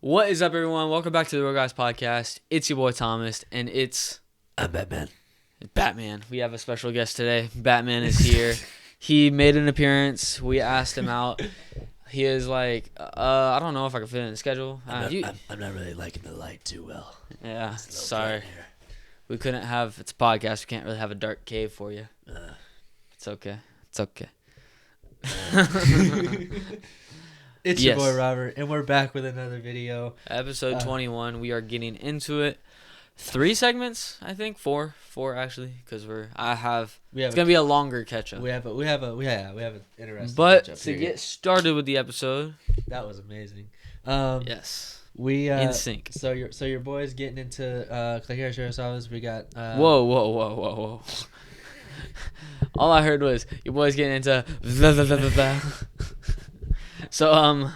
What is up, everyone? Welcome back to the Real Guys Podcast. It's your boy Thomas, and it's I'm Batman. Batman. We have a special guest today. Batman is here. He made an appearance. We asked him out. He is like, I don't know if I can fit in the schedule. I'm not really liking the light too well. Yeah, It's a little sorry. bright here. We couldn't have, it's a podcast. We can't really have a dark cave for you. It's okay. It's okay. It's your Yes. boy Robert, and we're back with another video. Episode 21. We are getting into it. 3 segments, I think. 4 actually, because it's gonna be a longer catch up. We have an interesting. But catch-up to here. get started with the episode, That was amazing. yes, We in sync. So your boy's getting into Clay Sheriff's Office. We got Whoa. All I heard was your boy's getting into So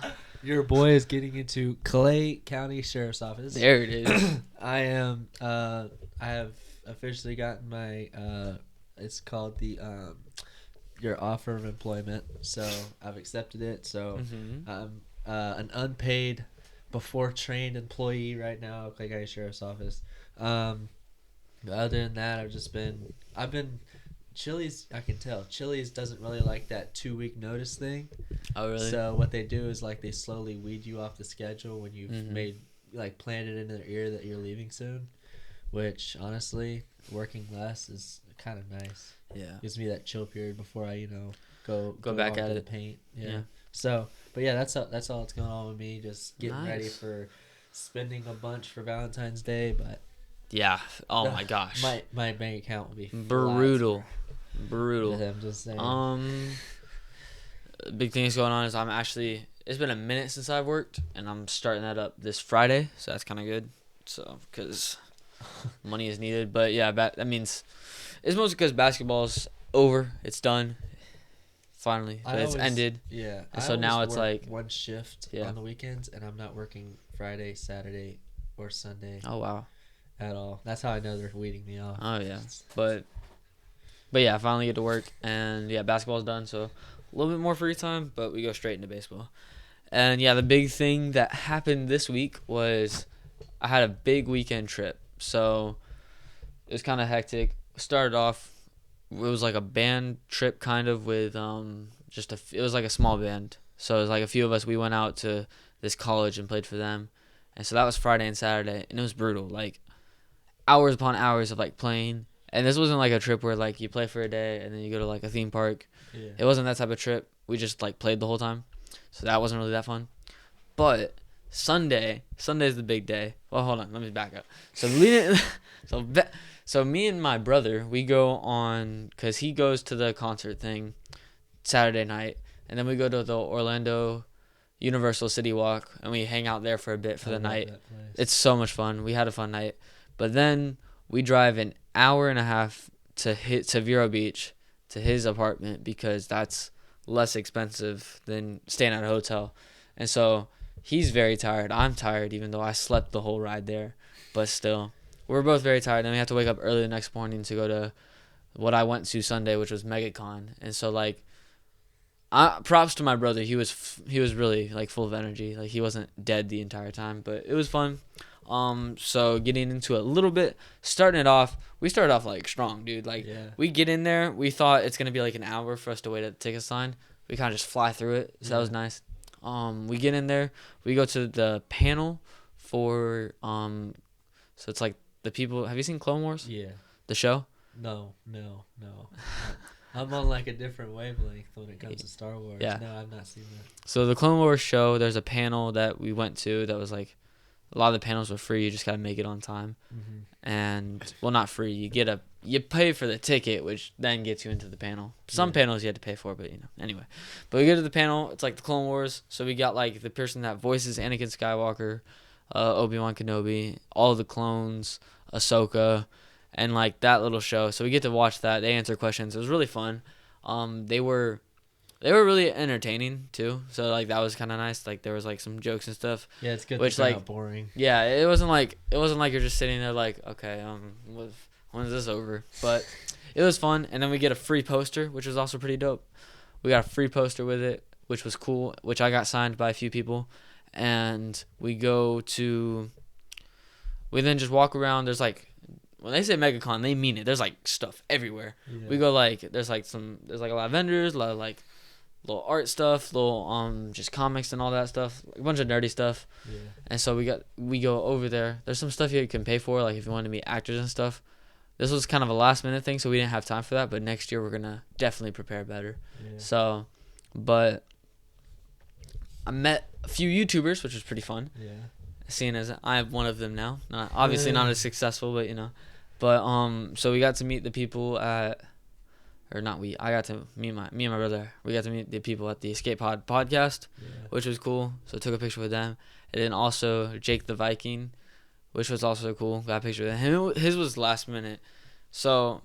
Your boy is getting into Clay County Sheriff's Office. there it is. I have officially gotten my it's called the your offer of employment. So I've accepted it. So Mhm. I'm an unpaid before trained employee right now at Clay County Sheriff's Office. But other than that, I've been Chili's. I can tell Chili's doesn't really like that 2-week notice thing. Oh really? So what they do is like they slowly weed you off the schedule when you've Mhm. planted in their ear that you're leaving soon. Which honestly, working less is kind of nice. Yeah. Gives me that chill period before I go back on at to the it. paint. Yeah. Yeah. So, but yeah, that's all that's going on with me. Just getting ready Nice. for spending a bunch for Valentine's Day, but Yeah. Oh my gosh. my bank account will be flat Brutal. for- I'm just saying. Big things going on is it's been a minute since I've worked, and I'm starting that up this Friday, so that's kind of good. So, because money is needed, but yeah, that means it's mostly because basketball's over, it's done, finally, but it's ended. Yeah. And so now it's like one shift Yeah. on the weekends, and I'm not working Friday, Saturday, or Sunday Oh wow, at all. That's how I know they're weeding me off. oh yeah, but yeah, I finally get to work, and yeah, basketball's done, so a little bit more free time, but we go straight into baseball. And yeah, the big thing that happened this week was I had a big weekend trip. So it was kind of hectic. Started off, it was like a band trip kind of with it was like a small band. So it was like a few of us, we went out to this college and played for them. And so that was Friday and Saturday, and it was brutal. Like hours upon hours of like playing. And this wasn't like a trip where like you play for a day and then you go to like a theme park. Yeah. It wasn't that type of trip. We just like played the whole time, so that wasn't really that fun. But Sunday's the big day. Well, hold on, let me back up. So so me and my brother, we go on because he goes to the concert thing Saturday night, and then we go to the Orlando Universal City Walk, and we hang out there for a bit for I the love night. that place. It's so much fun. We had a fun night, but then we drive an hour and a half to Vero Beach to his apartment because that's less expensive than staying at a hotel. And so he's very tired. I'm tired, even though I slept the whole ride there. But still, we're both very tired. And we have to wake up early the next morning to go to what I went to Sunday, which was MegaCon. And so, like, props to my brother. He was really, like, full of energy. Like, he wasn't dead the entire time. But it was fun. So getting into it a little bit, we started off like strong, dude. Like Yeah. we get in there, we thought it's gonna be like an hour for us to wait at the ticket sign. We kind of just fly through it, so that was nice. We get in there, we go to the panel for so it's like the people. Have you seen Clone Wars? Yeah. The show? No. I'm on like a different wavelength when it comes to Star Wars. Yeah. No, I've not seen that. So the Clone Wars show, there's a panel that we went to that was like a lot of the panels were free. You just gotta make it on time. Mm-hmm. And well, not free. You pay for the ticket, which then gets you into the panel. Some Yeah. panels you had to pay for, but anyway. But we get to the panel. It's like the Clone Wars. So we got like the person that voices Anakin Skywalker, Obi-Wan Kenobi, all the clones, Ahsoka, and like that little show. So we get to watch that. They answer questions. It was really fun. They were really entertaining too. So like that was kind of nice. Like there was like some jokes and stuff. Yeah, it's good. Which, They're like, not boring. Yeah, it wasn't like you're just sitting there like, okay, when's this over? But it was fun. And then we get a free poster, which was also pretty dope. We got a free poster with it, which was cool, which I got signed by a few people. and we then just walk around. There's like, when they say MegaCon, they mean it. There's like stuff everywhere. Yeah. We go like, there's like a lot of vendors, a lot of like little art stuff, little just comics and all that stuff, like a bunch of nerdy stuff. Yeah. And so we go over there. There's some stuff you can pay for, like if you want to meet actors and stuff. This was kind of a last minute thing, so we didn't have time for that. But next year we're gonna definitely prepare better. Yeah. So, but I met a few YouTubers, which was pretty fun. Yeah. Seeing as I'm one of them now, obviously not as successful, but but so we got to meet the people at, or not we, I got to me and my brother, we got to meet the people at the Escape Pod podcast, which was cool. So I took a picture with them, and then also Jake the Viking, which was also cool. Got a picture with him. His was last minute. So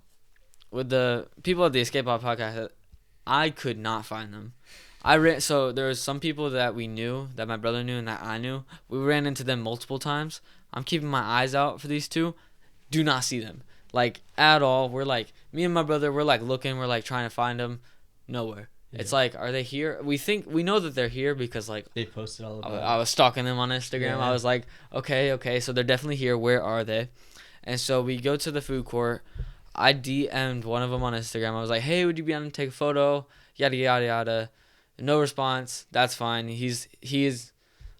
with the people at the Escape Pod podcast, I could not find them. So there was some people that we knew, that my brother knew and that I knew. We ran into them multiple times. I'm keeping my eyes out for these two. Do not see them, like, at all. We're like, me and my brother, we're like looking, we're like trying to find them. Nowhere. Yeah. It's like, are they here? We know that they're here because like they posted all about I was stalking them on Instagram. Yeah. I was like, okay, so they're definitely here. Where are they? And so we go to the food court. I DM'd one of them on Instagram. I was like, hey, would you be on to take a photo? Yada yada yada. No response. That's fine. He is.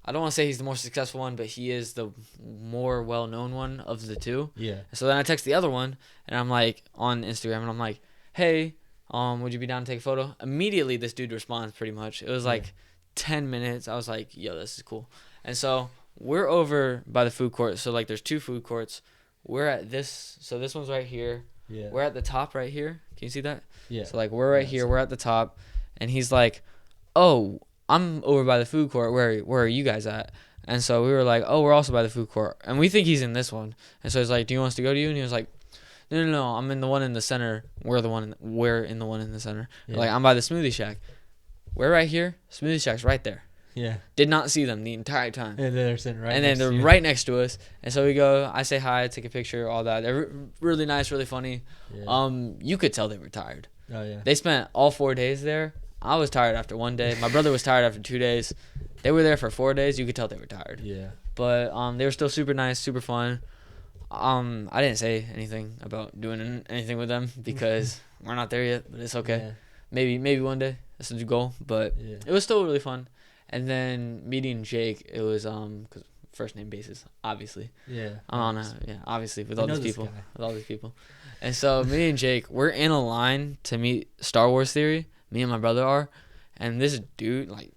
I don't want to say he's the more successful one, but he is the more well-known one of the two. Yeah. So then I text the other one, and I'm like, on Instagram, and I'm like, hey, would you be down to take a photo? Immediately, this dude responds pretty much. It was like 10 minutes. I was like, yo, this is cool. And so we're over by the food court. So, like, there's two food courts. We're at this. So this one's right here. Yeah. We're at the top right here. Can you see that? Yeah. So, like, we're right here. We're at the top. And he's like, oh, I'm over by the food court. Where are you guys at? And so we were like, oh, we're also by the food court. And we think he's in this one. And so he's like, do you want us to go to you? And he was like, no, I'm in the one in the center. We're in the one in the center. Yeah. Like, I'm by the Smoothie Shack. We're right here. Smoothie Shack's right there. Yeah. Did not see them the entire time. And they're sitting right and then they're right next to us. And so we go, I say hi, take a picture, all that. They're really nice, really funny. Yeah. You could tell they were tired. Oh, yeah. They spent all 4 days there. I was tired after 1 day. My brother was tired after 2 days. They were there for 4 days. You could tell they were tired. Yeah. But they were still super nice, super fun. I didn't say anything about doing anything with them because we're not there yet, but it's okay. Yeah. Maybe one day. That's the goal. But it was still really fun. And then meeting Jake, it was cause first name basis, obviously. Yeah. Obviously with all these people. And so me and Jake, we're in a line to meet Star Wars Theory. Me and my brother are, and this dude, like,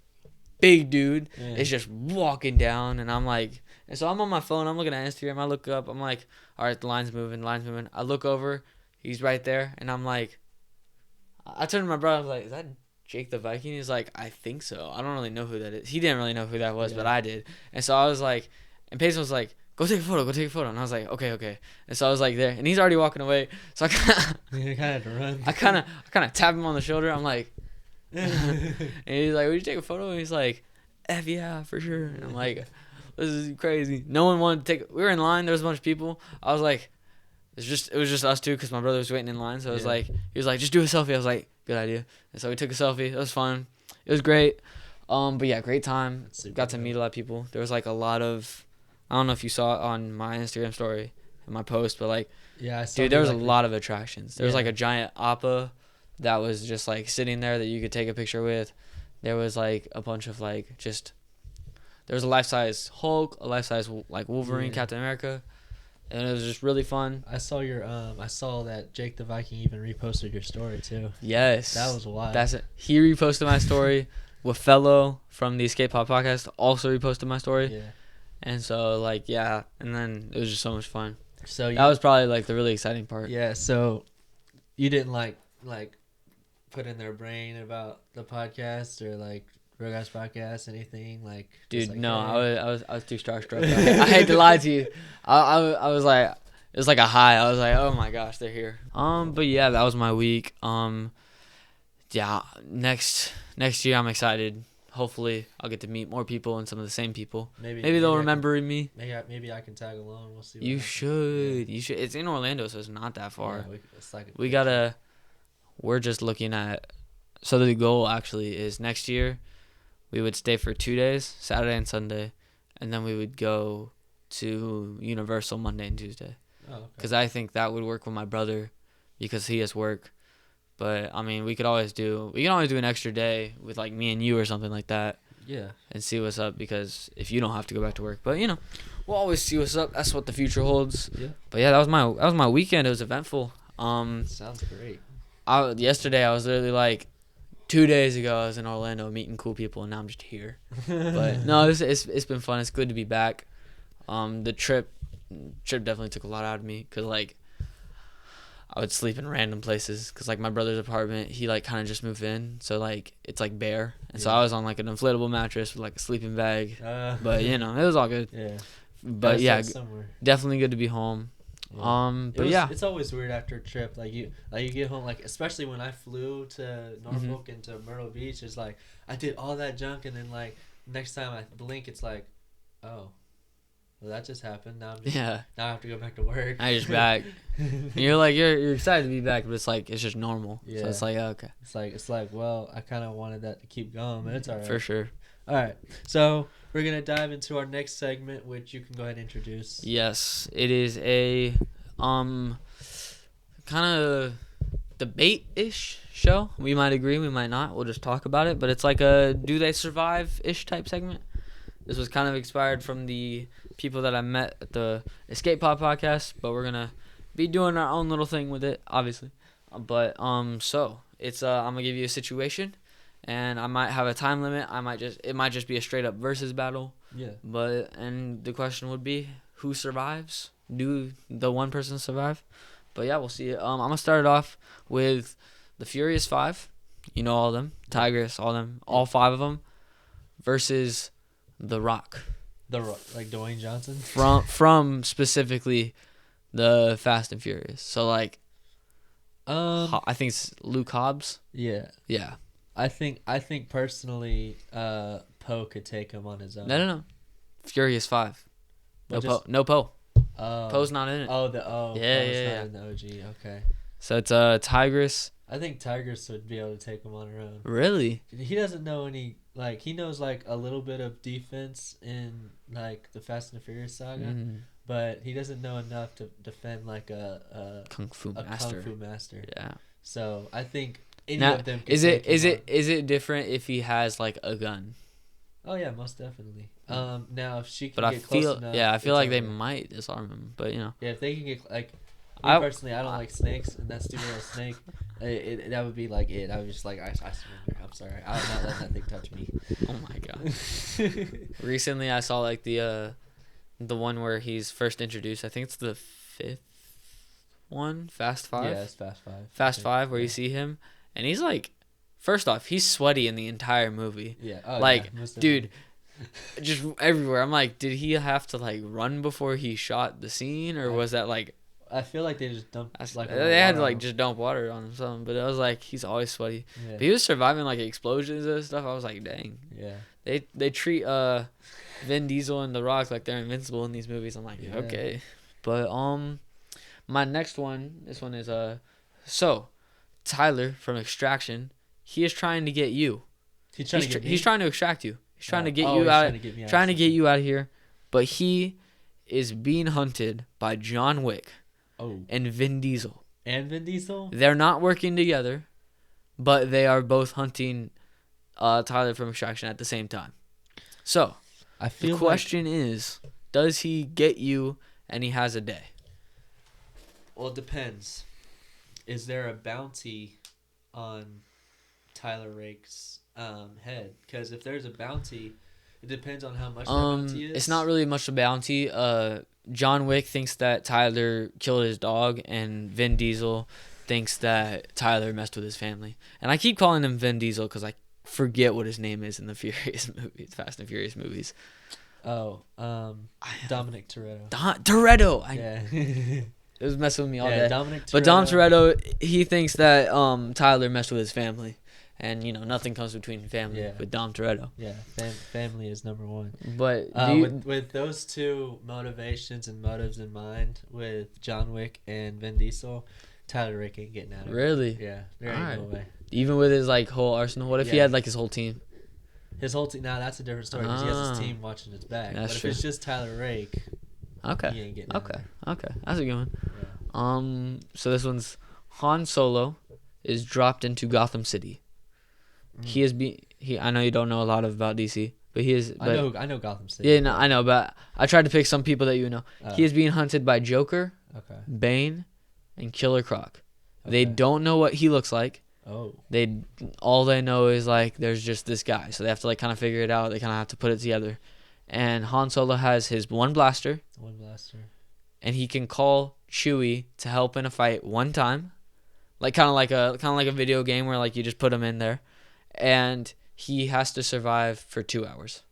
big dude, is just walking down, and I'm like, and so I'm on my phone, I'm looking at Instagram, I look up, I'm like, all right, the line's moving. I look over, he's right there, and I'm like, I turned to my brother, I was like, is that Jake the Viking? He's like, I think so. I don't really know who that is. He didn't really know who that was, but I did. And so I was like, and Payson was like, go take a photo. And I was like, okay. And so I was like there, and he's already walking away. So I kind of had to run. I kind of tap him on the shoulder. I'm like, and he's like, would you take a photo? And he's like, F yeah, for sure. And I'm like, this is crazy. No one wanted to take. We were in line. There was a bunch of people. I was like, it was just us two because my brother was waiting in line. So I was like, he was like, just do a selfie. I was like, good idea. And so we took a selfie. It was fun. It was great. But yeah, great time. Got to meet a lot of people. There was like a lot of. I don't know if you saw it on my Instagram story and my post, but like, I saw dude, there was a lot of attractions. There was like a giant Appa that was just like sitting there that you could take a picture with. There was like a bunch of like there was a life-size Hulk, a life-size like Wolverine, Captain America, and it was just really fun. I saw I saw that Jake the Viking even reposted your story too. Yes, that was wild. That's it. He reposted my story. Wafello from the Escape Pod podcast also reposted my story. Yeah. And so, like, yeah, and then it was just so much fun. So that was probably, like, the really exciting part. Yeah, so you didn't, like put in their brain about the podcast or, like, Real Guys Podcast, anything? Like, dude, like, no, hey. I was too starstruck. I hate to lie to you. I was like, it was like a high. I was like, oh, my gosh, they're here. But, yeah, that was my week. Yeah, next year I'm excited. Hopefully, I'll get to meet more people and some of the same people. Maybe they'll remember me. Maybe I can tag along. We'll see. You should. It's in Orlando, so it's not that far. Yeah, We're just looking at. So the goal actually is next year. We would stay for 2 days, Saturday and Sunday, and then we would go to Universal Monday and Tuesday. Oh, okay. Because I think that would work with my brother because he has work. But, I mean, we can always do an extra day with, like, me and you or something like that. Yeah. And see what's up because if you don't have to go back to work. But, you know, we'll always see what's up. That's what the future holds. Yeah. But, yeah, that was my weekend. It was eventful. Sounds great. Yesterday, I was literally, like, 2 days ago, I was in Orlando meeting cool people, and now I'm just here. But, no, it's been fun. It's good to be back. The trip definitely took a lot out of me because, like, I would sleep in random places because, like, my brother's apartment, he, like, kind of just moved in. So, like, it's, like, bare. And so I was on, like, an inflatable mattress with, like, a sleeping bag. But, you know, it was all good. Yeah. But, yeah, definitely good to be home. Yeah. It's always weird after a trip. Like, you get home, like, especially when I flew to Norfolk and to Myrtle Beach, it's like, I did all that junk, and then, like, next time I blink, it's like, oh. Well, that just happened. Now now I have to go back to work. I just back. And you're excited to be back, but it's like it's just normal. Yeah. So it's like okay. It's like well, I kind of wanted that to keep going, but it's all right. For sure. All right. So we're gonna dive into our next segment, which you can go ahead and introduce. Yes, it is a kind of debate-ish show. We might agree, we might not. We'll just talk about it. But it's like a do they survive-ish type segment. This was kind of inspired from the people that I met at the Escape Pod podcast, but we're gonna be doing our own little thing with it, obviously. But so it's I'm gonna give you a situation, and I might have a time limit. It might just be a straight up versus battle. Yeah. And the question would be who survives? Do the one person survive? But yeah, we'll see. I'm gonna start it off with the Furious Five. You know all of them, Tigress, all them, all five of them, versus The Rock. Like Dwayne Johnson? From specifically the Fast and Furious. So like I think it's Luke Hobbs. Yeah. Yeah. I think personally Poe could take him on his own. No. Furious 5. No Poe. Poe's not in it. Yeah. In the OG. Okay. So it's Tigress. I think Tigress would be able to take him on her own. Really? He doesn't know any, like, he knows, like, a little bit of defense in, like, the Fast and the Furious saga, but he doesn't know enough to defend, like, a Kung Fu master. Yeah. So, I think any of them can is it different if he has, like, a gun? Oh, yeah, most definitely. Now, if she can get close enough... Yeah, I feel like they might disarm him, but, you know. Yeah, if they can get, like... personally, I don't like snakes, and that stupid little snake, that would be like it. I was just like, I surrender. I'm sorry. I would not let that thing touch me. Oh my god. Recently, I saw like the one where he's first introduced. I think it's the 5th one, Fast 5. Yeah, it's Fast 5. Fast 5, where you see him, and he's like, first off, he's sweaty in the entire movie. Yeah. Dude. Just everywhere. I'm like, did he have to like run before he shot the scene, or was that like? I feel like they just dumped they had to like just dump water on him something, but it was like he's always sweaty. Yeah. But he was surviving like explosions and stuff. I was like, dang. Yeah. They treat Vin Diesel and The Rock like they're invincible in these movies. I'm like, okay. But my next one, this one is so Tyler from Extraction, he is trying to get you. He's trying to extract you. He's trying to get you out. Trying to get you out of here, but he is being hunted by John Wick. Oh. And Vin Diesel. They're not working together, but they are both hunting Tyler from Extraction at the same time. So, the question is, does he get you and he has a day? Well, it depends. Is there a bounty on Tyler Rake's head? Because if there's a bounty, it depends on how much that bounty is. It's not really much a bounty. John Wick thinks that Tyler killed his dog, and Vin Diesel thinks that Tyler messed with his family. And I keep calling him Vin Diesel because I forget what his name is in the Furious movies, Fast and Furious movies. Oh, Dominic Toretto. Toretto. Yeah. It was messing with me all day. Dominic Toretto. But Dom Toretto, he thinks that Tyler messed with his family. And, you know, nothing comes between family with Dom Toretto. Yeah, family is number one. But with those two motivations and motives in mind, with John Wick and Vin Diesel, Tyler Rake ain't getting out of it. Really? Yeah, there ain't no way. Even with his, like, whole arsenal? What if he had, like, his whole team? His whole team. Now that's a different story because he has his team watching his back. That's but if true. it's just Tyler Rake, Okay. he ain't getting Okay. in Okay. That's a good one. there. So this one's Han Solo is dropped into Gotham City. He is I know you don't know a lot about DC, but he is. But I know Gotham City. yeah, no, I know, but I tried to pick some people that you know. Oh. He is being hunted by Joker, Okay. Bane, and Killer Croc. They Okay. don't know what he looks like. Oh. All they know is like there's just this guy, so they have to like kind of figure it out. They kind of have to put it together. And Han Solo has his one blaster, and he can call Chewie to help in a fight one time, like kind of like a video game where like you just put him in there, and he has to survive for 2 hours.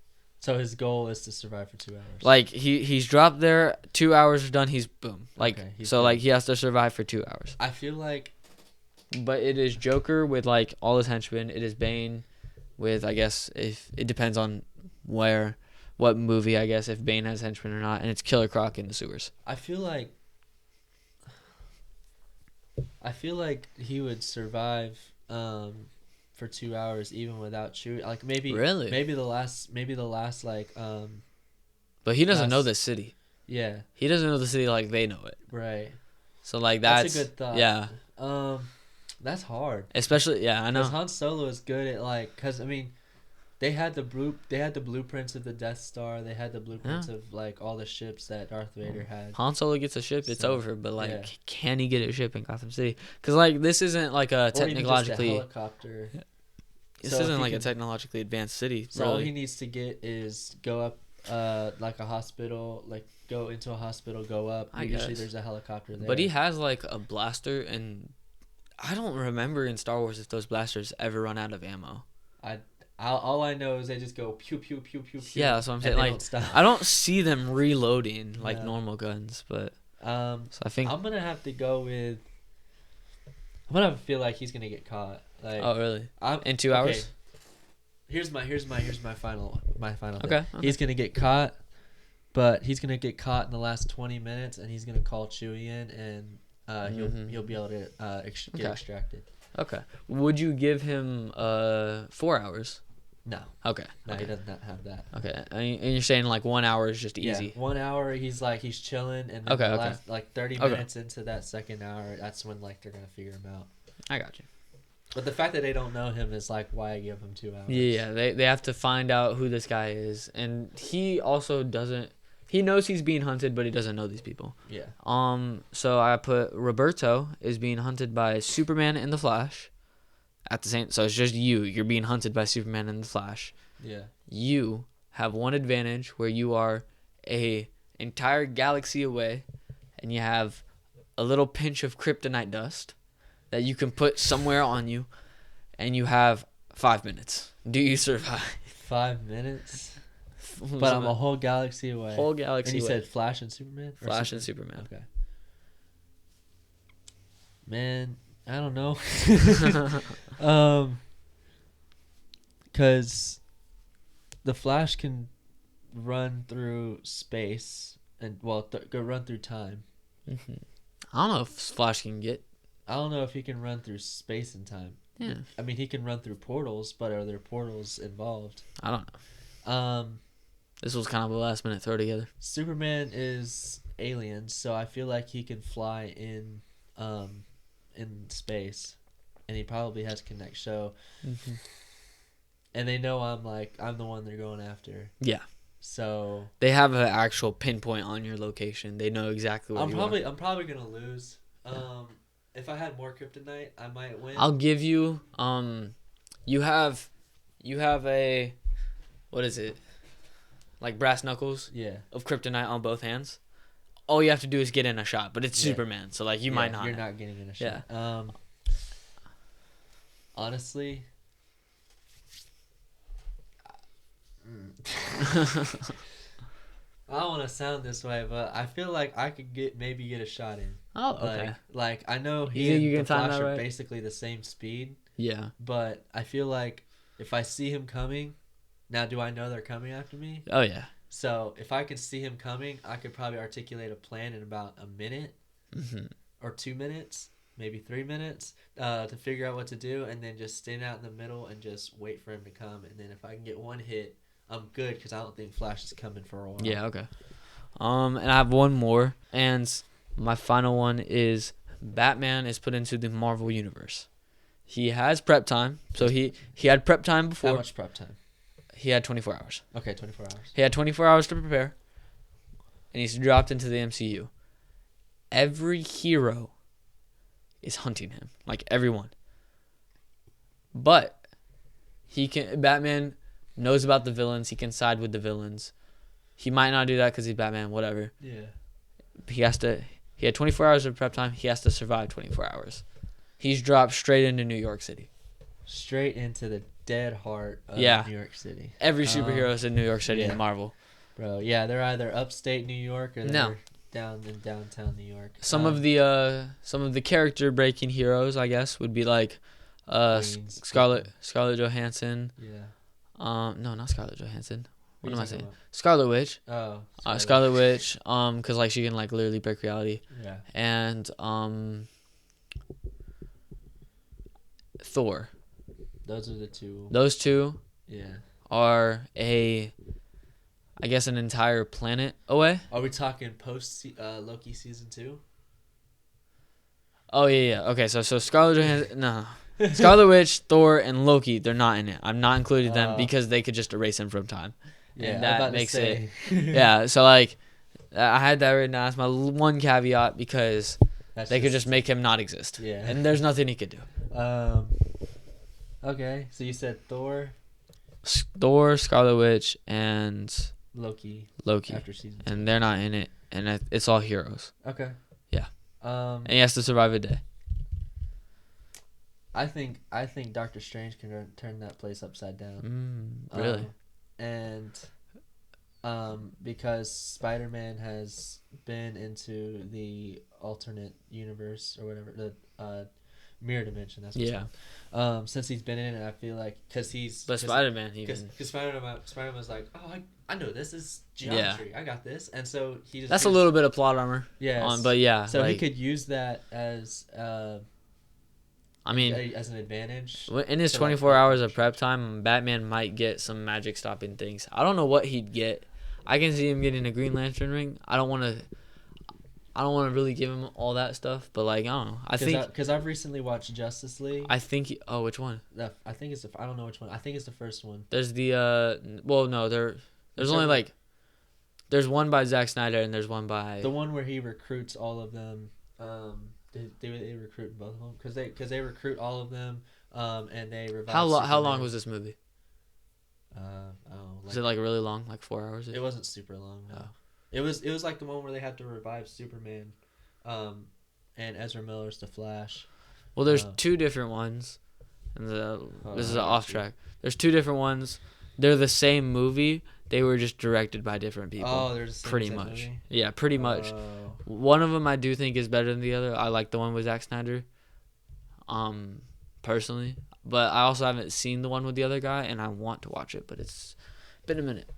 So his goal is to survive for 2 hours. Like he's dropped there, 2 hours are done, he's boom. Like Okay, so good. like he has to survive for 2 hours. I feel like But it is Joker with like all his henchmen. It is Bane with, I guess, if it depends on what movie, I guess, if Bane has henchmen or not, and it's Killer Croc in the sewers. I feel like he would survive for 2 hours even without Chewie. Like maybe the last like But he doesn't know last- this city. yeah, He doesn't know the city like they know it. right. So like That's a good thought. Yeah. That's hard. Especially I know. Because Han Solo is good at like, cause I mean, they had the blueprints of the Death Star. They had the blueprints of like all the ships that Darth Vader had. Han Solo gets a ship, it's So, over. But like, yeah. can he get a ship in Gotham City? Because like this isn't like a Or even just a technologically. helicopter. This So if isn't he like a can- technologically advanced city. So all really. he needs to get is go up, like a hospital, like go into a hospital, go up. I Usually guess. there's a helicopter there. But he has like a blaster, and I don't remember in Star Wars if those blasters ever run out of ammo. All I know is they just go pew pew pew pew pew. Yeah, that's what I'm and saying. they Like don't stop. I don't see them reloading like No. normal guns, but So I think. I'm gonna have to go with. I'm gonna feel like he's gonna get caught. Like, Oh really? I'm, In 2 hours? Here's my final thing. Okay. He's gonna get caught, but he's gonna get caught in the last 20 minutes, and he's gonna call Chewie in, and he'll be able to get extracted. Okay. Would you give him 4 hours? No, Okay. no, Okay. he does not have that. Okay. And you're saying like 1 hour is just easy. Yeah, 1 hour. He's chilling, and then Okay, the okay. last like 30 Okay. minutes into that second hour, that's when like they're gonna figure him out. I got you. But the fact that they don't know him is like why I give him 2 hours. Yeah, they have to find out who this guy is, and he also doesn't. He knows he's being hunted, but he doesn't know these people. Yeah. So I put Roberto is being hunted by Superman and the Flash. At the same, so it's just you. You're being hunted by Superman and the Flash. Yeah. You have one advantage where you are a entire galaxy away, and you have a little pinch of kryptonite dust that you can put somewhere on you, and you have 5 minutes. Do you survive? 5 minutes. But I'm a whole galaxy away. whole galaxy And you away. said Flash and Superman? Or Flash and Superman. Okay. Man, I don't know. Because the Flash can run through space and go run through time. Mm-hmm. I don't know if Flash can get. I don't know if he can run through space and time. Yeah, I mean, he can run through portals, but are there portals involved? I don't know. This was kind of a last minute throw together. Superman is alien, so I feel like he can fly in space, and he probably has connect. So, and they know I'm the one they're going after. Yeah. So They have an actual pinpoint on your location. They know exactly where I'm you are. probably gonna lose. If I had more kryptonite, I might win. I'll give you. You have a, what is it? Like brass knuckles Yeah. of kryptonite on both hands. All you have to do is get in a shot, but it's Yeah. Superman, so like you might not. You're not getting in a shot. Yeah. Honestly. I don't want to sound this way, but I feel like I could maybe get a shot in. Oh, okay. Like I know You he think and you the can time Flash that are right? basically the same speed, Yeah. but I feel like if I see him coming, now do I know they're coming after me? Oh yeah. So if I can see him coming, I could probably articulate a plan in about a minute Mm-hmm. or 2 minutes. maybe 3 minutes to figure out what to do, and then just stand out in the middle and just wait for him to come. And then if I can get one hit, I'm good because I don't think Flash is coming for a while. Yeah, okay. And I have one more, and my final one is Batman is put into the Marvel universe. He has prep time, so he had prep time before. How much prep time? He had 24 hours. Okay, 24 hours. He had 24 hours to prepare, and he's dropped into the MCU. Every hero is hunting him, like everyone. But Batman knows about the villains. He can side with the villains. He might not do that because he's Batman, whatever. Yeah. He had 24 hours of prep time. He has to survive 24 hours. He's dropped straight into New York City. Straight into the dead heart of New York City. Every superhero is in New York City in Marvel. Bro, yeah, they're either upstate New York or they're down in downtown New York. Some of the character breaking heroes, I guess, would be like Scarlett Johansson. Yeah. No, not Scarlett Johansson. What am I saying? About? Scarlet Witch. Oh. Scarlet Witch. Cause like she can like literally break reality. Yeah. And Thor. Those are the two. Those two. Yeah. Are I guess an entire planet away. Are we talking post Loki season 2? Oh yeah. Okay, so Scarlett Johansson. No. Scarlet Witch, Thor, and Loki. They're not in it. I'm not including them because they could just erase him from time. Yeah, and that makes it. Yeah. So like, I had that written down as my one caveat because they could just make him not exist. Yeah. And there's nothing he could do. Okay. So you said Thor, Scarlet Witch, and Loki. After season 2. and they're not in it, and it's all heroes. Okay. Yeah. And he has to survive a day. I think Doctor Strange can turn that place upside down. Really? Because Spider-Man has been into the alternate universe or whatever, the mirror dimension. That's what's called. Since he's been in it, I feel like because Spider-Man, because Spider-Man was like, oh, I know this is geometry. I got this, and so he just that's a little bit of plot armor. Yeah, but yeah, so he could use that as I mean, as an advantage. In his 24 hours of prep time, Batman might get some magic stopping things. I don't know what he'd get. I can see him getting a Green Lantern ring. I don't want to really give him all that stuff, but like I don't know. I think because I've recently watched Justice League. I think which one? I think it's I don't know which one. I think it's the first one. There's there's only like there's one by Zack Snyder and there's one by the one where he recruits all of them. They recruit both of them because they recruit all of them and they revive. How long was this movie? Was it like really long, like 4 hours? It wasn't super long. No. It was like the one where they had to revive Superman, and Ezra Miller's The Flash. Well, there's two different ones, and this is an off track. There's two different ones. They're the same movie. They were just directed by different people. Oh, they're the same pretty much. Movie? Yeah, pretty much. One of them I do think is better than the other. I like the one with Zack Snyder, personally. But I also haven't seen the one with the other guy, and I want to watch it, but it's been a minute.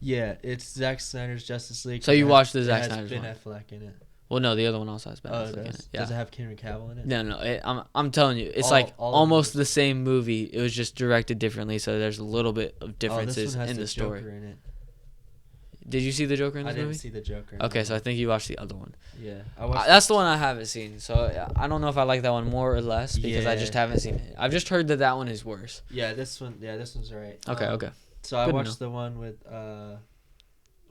Yeah, it's Zack Snyder's Justice League. So you watched the Zack Snyder's one? Ben Affleck in it. Well, no, the other one also has Ben Affleck in it. Yeah. Does it have Henry Cavill in it? No. I'm telling you, it's all almost the same movie. It was just directed differently, so there's a little bit of differences in the story. Joker in it. Did you see the Joker in this movie? I didn't see the Joker. Okay, so I think you watched the other one. Yeah, that's the one I haven't seen. So I don't know if I like that one more or less because I just haven't seen it. I've just heard that one is worse. Yeah, this one's right. Okay. So I watched the one with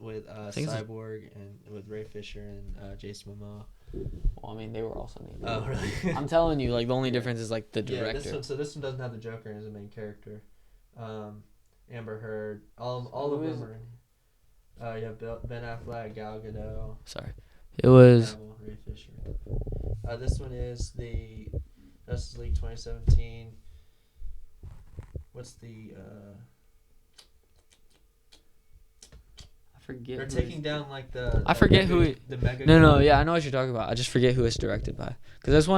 Cyborg and with Ray Fisher and Jason Momoa. Well, I mean, they were also named. Oh, really? I'm telling you, like the only difference is like the director. Yeah, this one doesn't have the Joker as a main character. Amber Heard, all of them are in. You have Ben Affleck, Gal Gadot. Sorry, it was Ray Fisher. This one is the Justice League 2017. What's the? I forget. They're taking down like the. I forget who. The mega. No, yeah, I know what you're talking about. I just forget who it's directed by. Because this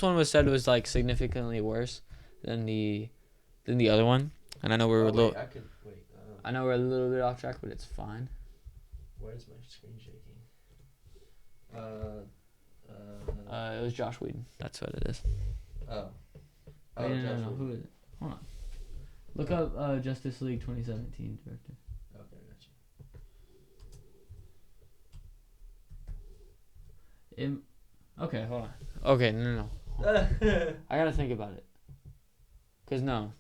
one was said was like significantly worse than the other one, and I know we're I know we're a little bit off track, but it's fine. Why is my screen shaking? It was Josh Whedon. That's what it is. Oh. Wait, no, Josh Who Whedon. is it? Hold on. Look up Justice League 2017 director. Okay, Okay, hold on. Okay, no. gotcha. I gotta think about it. Cause no,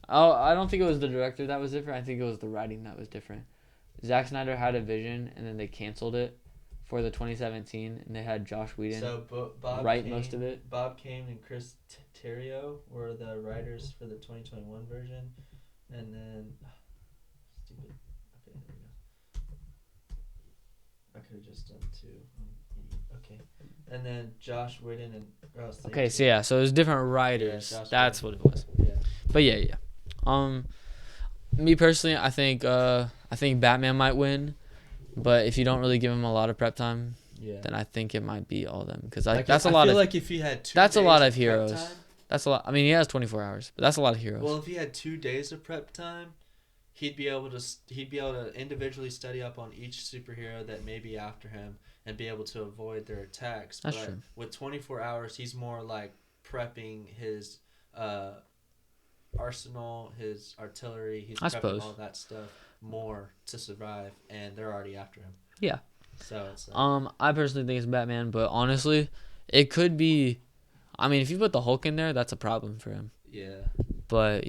I don't think it was the director that was different. I think it was the writing that was different. Zack Snyder had a vision, and then they canceled it for the 2017, and they had Josh Whedon Bob write Kane, most of it. Bob Kane and Chris Terrio were the writers for the 2021 version, and then stupid. Okay, there we go. I could have just done two. Okay, and then Josh Whedon and Okay, so yeah, so it was different writers. Yeah, That's what it was. Yeah. But yeah. Me personally, I think Batman might win, but if you don't really give him a lot of prep time, then I think it might be all of them because that's a lot. I feel like if he had 2 that's a days lot of prep heroes. time, That's a lot. I mean, he has 24 hours, but that's a lot of heroes. well, if he had 2 days of prep time, he'd be able to individually study up on each superhero that may be after him and be able to avoid their attacks. That's but true. With 24 hours, he's more like prepping his arsenal, his artillery. He's prepping all that stuff more to survive, and they're already after him. Yeah. So it's I personally think it's Batman, but honestly, it could be. I mean, if you put the Hulk in there, that's a problem for him. Yeah. But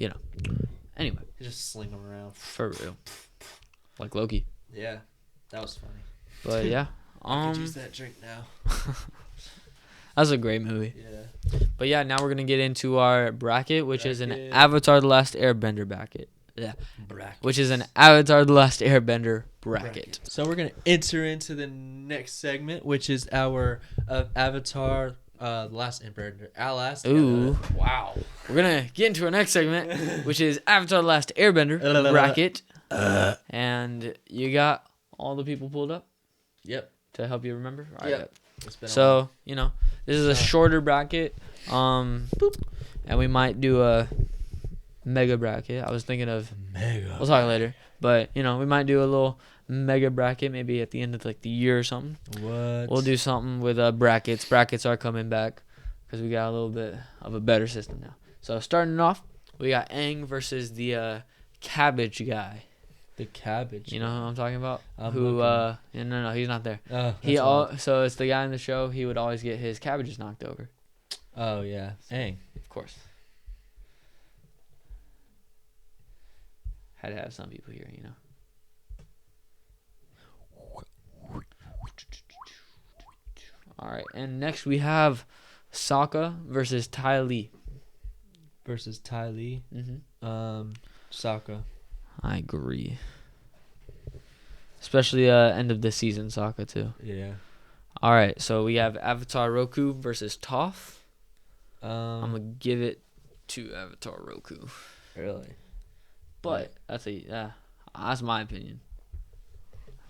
anyway. You just sling him around. For real. Like Loki. Yeah, that was funny. But yeah. I could use that drink now. That's a great movie. Yeah. But yeah, now we're gonna get into our bracket, which is an Avatar: The Last Airbender bracket. Yeah. Which is an Avatar: The Last Airbender bracket. So we're gonna enter into the next segment, which is our Avatar: The Last Airbender. Ooh. Wow. We're gonna get into our next segment, which is Avatar: The Last Airbender bracket. And you got all the people pulled up. Yep. To help you remember. All right, yep. So this is a shorter bracket. And we might do a mega bracket. I was thinking of mega. We'll talk later, but we might do a little mega bracket maybe at the end of like the year or something. What? We'll do something with brackets. Brackets are coming back because we got a little bit of a better system now. So starting off, we got Aang versus the cabbage guy. The cabbage. You know who I'm talking about? No, he's not there. Oh, so it's the guy in the show. He would always get his cabbages knocked over. Oh yeah, Aang. Of course. Had to have some people here, All right, and next we have Sokka versus Ty Lee. Mm-hmm. Sokka. I agree. Especially end of the season Sokka too. Yeah. All right, so we have Avatar Roku versus Toph. I'm gonna give it to Avatar Roku. Really? But that's my opinion.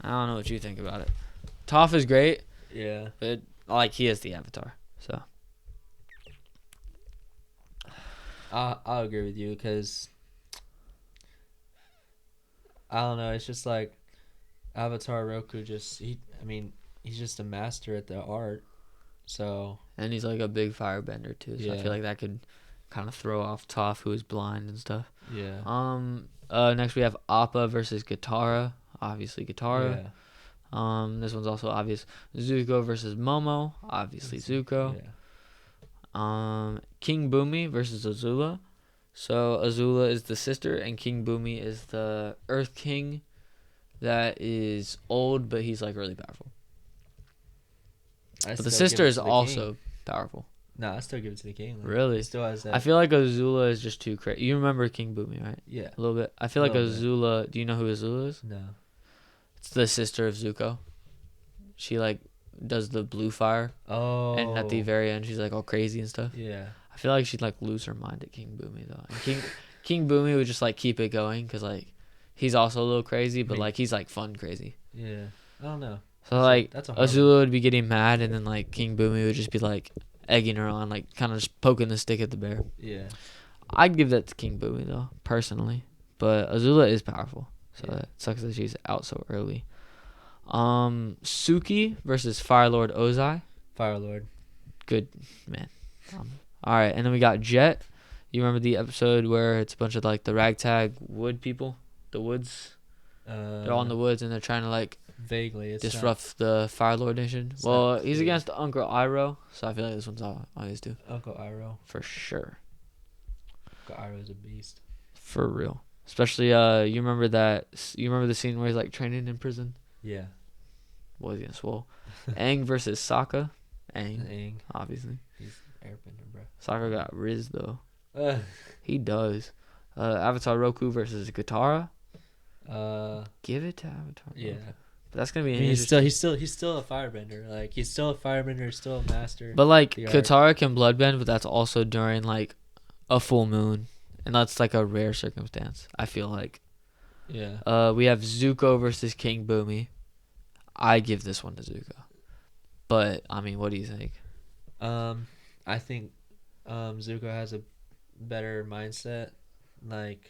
I don't know what you think about it. Toph is great. Yeah. But he is the Avatar. So I'll agree with you because I don't know. It's just like Avatar Roku. He's just a master at the art. So and he's like a big firebender too. So I feel like that could kind of throw off Toph, who is blind and stuff. Yeah. Next we have Appa versus Katara. Obviously Katara. Yeah. This one's also obvious. Zuko versus Momo. Obviously Zuko. Yeah. King Bumi versus Azula. So Azula is the sister, and King Bumi is the Earth King. That is old, but he's like really powerful. But the sister is also powerful. No, I still give it to the king. Really? Still has that. I feel like Azula is just too crazy. You remember King Bumi, right? Yeah. A little bit. I feel like Azula. Do you know who Azula is? No. It's the sister of Zuko. She does the blue fire. Oh. And at the very end, she's all crazy and stuff. Yeah. I feel like she'd lose her mind at King Bumi though. And King Bumi would just keep it going because he's also a little crazy, but he's fun crazy. Yeah. I don't know. So that's Azula would be getting mad, and then King Bumi would just be egging her on, kind of just poking the stick at the bear. Yeah. I'd give that to King Bumi though, personally. But Azula is powerful, so it sucks that she's out so early. Suki versus Fire Lord Ozai. Fire Lord. Good man. All right, and then we got Jet. You remember the episode where it's a bunch of like the ragtag wood people, the woods. They're all in the woods and they're trying to like Vaguely, it's disrupt the Fire Lord Nation. it's Well, not he's clear. against Uncle Iroh, so I feel like this one's always do Uncle Iroh. for sure, Uncle Iroh's a beast. for real. Especially you remember the scene where he's like training in prison. Yeah. Boys getting swole. Aang versus Sokka. Aang. Obviously. He's airbender, bro. Sokka got Riz though. Uh, He does. Avatar Roku versus Katara. Give it to Avatar. yeah. Roku. But that's gonna be I an mean, interesting. he's still a firebender. Like he's still a firebender, still a master. But like The art. Katara can bloodbend, but that's also during like a full moon, and that's like a rare circumstance. I feel like. Yeah. We have Zuko versus King Boomy. I give this one to Zuko. But I mean, what do you think? I think Zuko has a better mindset, like